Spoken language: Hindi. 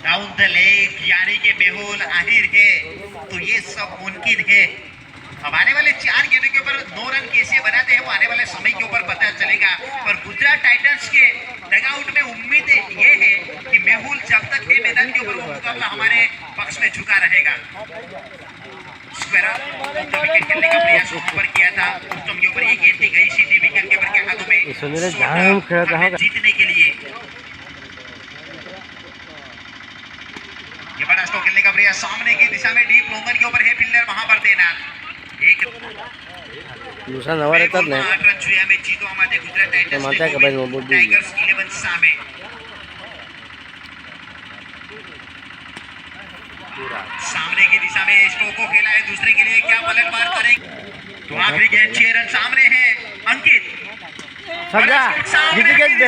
डाउन द लेग यानी कि मेहुल आहिर है, तो ये सब मुमकिन है। अब आने वाले 4 गेंदों के ऊपर 9 रन कैसे बनाते हैं वो आने वाले समय के ऊपर पता चलेगा। पर गुजरात टाइटंस के डगआउट में उम्मीद ये है कि मेहुल जब तक है मैदान के ऊपर वो मुकाबला हमारे पक्ष में झुका रहेगा। विकेट खेलने का प्रयास ऊपर किया था, उत्तम के ऊपर ये गेंद थी गई सीधी विकेट कीपर के हाथों में जीतने के लिए। ये बड़ा स्ट्रोक खेलने का प्रयास सामने की दिशा में डीप लॉन्गर के ऊपर है, फील्डर वहां पर तैनात। एक दूसरा नंबर है तब ने 8 रन जुया में जीतवा માટે ગુજરાત ટાઇટન્સ ને ટાઇગર્સ 11 સામે। सामने की दिशा में स्ट्रोक को खेला है, दूसरे के लिए क्या पलटवार करेंगे? तो आखिरी गेंद 6 रन सामने है। अंकित सजा जीत गए।